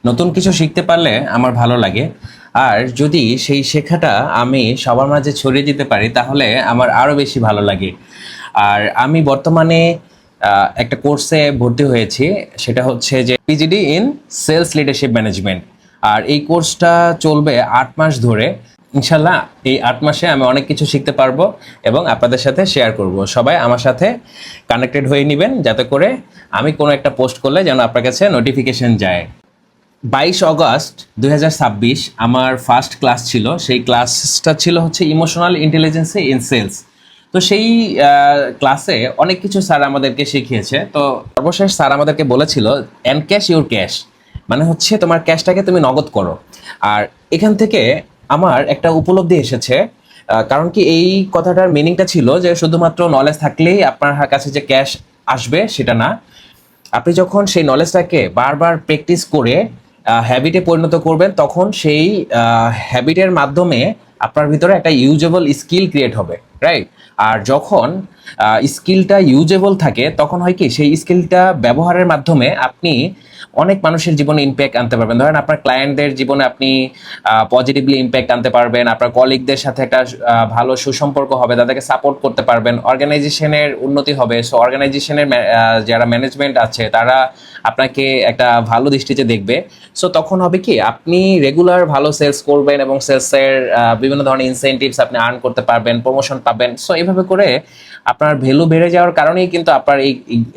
নতুন কিছু শিখতে পারলে আমার ভালো লাগে। আর যদি সেই শেখাটা আমি সবার মাঝে ছড়িয়ে দিতে পারি তাহলে আমার আরও বেশি ভালো লাগে। আর আমি বর্তমানে একটা কোর্সে ভর্তি হয়েছি, সেটা হচ্ছে যে PGD in sales leadership management. আর এই কোর্সটা চলবে 8 মাস ধরে। ইনশাল্লাহ এই 8 মাসে আমি অনেক কিছু শিখতে পারবো এবং আপনাদের সাথে শেয়ার করব। সবাই আমার সাথে কানেক্টেড হয়ে নেবেন যাতে করে আমি কোনো একটা পোস্ট করলে যেন আপনার কাছে নোটিফিকেশন যায়। 22 অগস্ট 2026 আমার ফার্স্ট ক্লাস ছিল। সেই ক্লাসটা ছিল হচ্ছে ইমোশনাল ইন্টেলিজেন্সি ইন সেলস। তো সেই ক্লাসে অনেক কিছু স্যার আমাদেরকে শিখিয়েছে। তো সর্বশেষ স্যার আমাদেরকে বলেছিল এনক্যাশ ইউর ক্যাশ, মানে হচ্ছে তোমার ক্যাশটাকে তুমি নগদ করো। আর এখান থেকে আমার একটা উপলব্ধি এসেছে। কারণ কি এই কথাটার মিনিংটা ছিল যে শুধুমাত্র নলেজ থাকলেই আপনার কাছে যে ক্যাশ আসবে সেটা না। আপনি যখন সেই নলেজটাকে বারবার প্র্যাকটিস করে হ্যাবিটে পরিণত করবেন তখন সেই হ্যাবিটের মাধ্যমে আপনার ভিতরে একটা ইউজেবল স্কিল ক্রিয়েট হবে, রাইট? আর যখন স্কিলটা ইউজেবল থাকে তখন হয় কি সেই স্কিলটা ব্যবহারের মাধ্যমে আপনি অনেক মানুষের জীবনে ইম্প্যাক্ট আনতে পারবেন। ধরেন আপনার ক্লায়েন্টদের জীবনে আপনি পজিটিভলি ইম্প্যাক্ট আনতে পারবেন, আপনার কলিগদের সাথে একটা ভালো সুসম্পর্ক হবে, তাদেরকে সাপোর্ট করতে পারবেন, অর্গানাইজেশনের উন্নতি হবে। সো অর্গানাইজেশনের যারা ম্যানেজমেন্ট আছে তারা আপনাকে একটা ভালো দৃষ্টিতে দেখবে। সো তখন হবে কি আপনি রেগুলার ভালো সেলস করবেন এবং সেলসের বিভিন্ন ধরনের ইনসেন্টিভস আপনি আর্ন করতে পারবেন, প্রমোশন পাবেন। সো এইভাবে করে আপনার ভ্যালু বেড়ে যাওয়ার কারণেই কিন্তু আপনার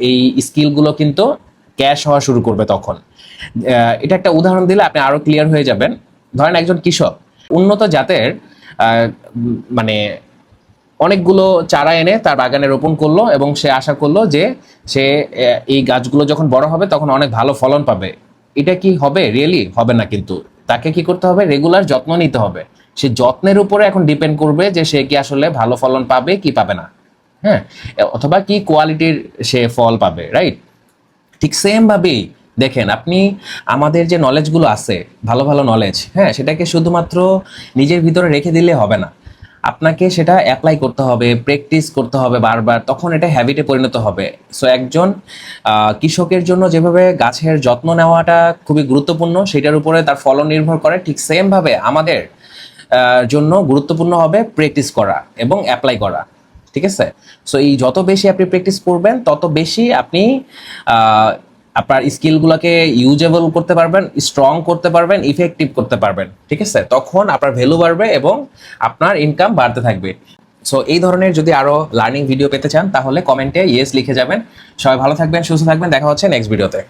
এই স্কিলগুলো কিন্তু ক্যাশ হওয়া শুরু করবে তখন। এটা একটা উদাহরণ দিলে আপনি আরো ক্লিয়ার হয়ে যাবেন। ধরেন একজন কৃষক উন্নত জাতের মানে অনেকগুলো চারা এনে তার বাগানে রোপণ করলো এবং সে আশা করলো যে সে এই গাছগুলো যখন বড় হবে তখন অনেক ভালো ফলন পাবে। এটা কি হবে? রিয়েলি হবে না। কিন্তু তাকে কি করতে হবে? রেগুলার যত্ন নিতে হবে। সে যত্নের উপরে এখন ডিপেন্ড করবে যে সে কি আসলে ভালো ফলন পাবে কি পাবে না, হ্যাঁ, অথবা কি কোয়ালিটির সে ফল পাবে, রাইট? ঠিক সেম ভাবেই দেখেন আপনি আমাদের যে নলেজগুলো আছে, ভালো ভালো নলেজ, হ্যাঁ, সেটাকে শুধুমাত্র নিজের ভিতরে রেখে দিলে হবে না। আপনাকে সেটা অ্যাপ্লাই করতে হবে, প্র্যাকটিস করতে হবে বারবার, তখন এটা হ্যাবিটে পরিণত হবে। সো একজন কৃষকের জন্য যেভাবে গাছের যত্ন নেওয়াটা খুবই গুরুত্বপূর্ণ, সেটার উপরে তার ফলন নির্ভর করে, ঠিক সেম ভাবে আমাদের জন্য গুরুত্বপূর্ণ হবে প্র্যাকটিস করা এবং অ্যাপ্লাই করা। ঠিক আছে? সো এই যত বেশি আপনি প্র্যাকটিস করবেন তত বেশি আপনি আপনার স্কিলগুলোকে ইউজেবল করতে পারবেন, স্ট্রং করতে পারবেন, ইফেক্টিভ করতে পারবেন। ঠিক আছে? তখন আপনার ভ্যালু বাড়বে এবং আপনার ইনকাম বাড়তে থাকবে। সো এই ধরনের যদি আরো লার্নিং ভিডিও পেতে চান তাহলে কমেন্টে ইয়েস লিখে যাবেন। সবাই ভালো থাকবেন, সুস্থ থাকবেন, দেখা হচ্ছে নেক্সট ভিডিওতে।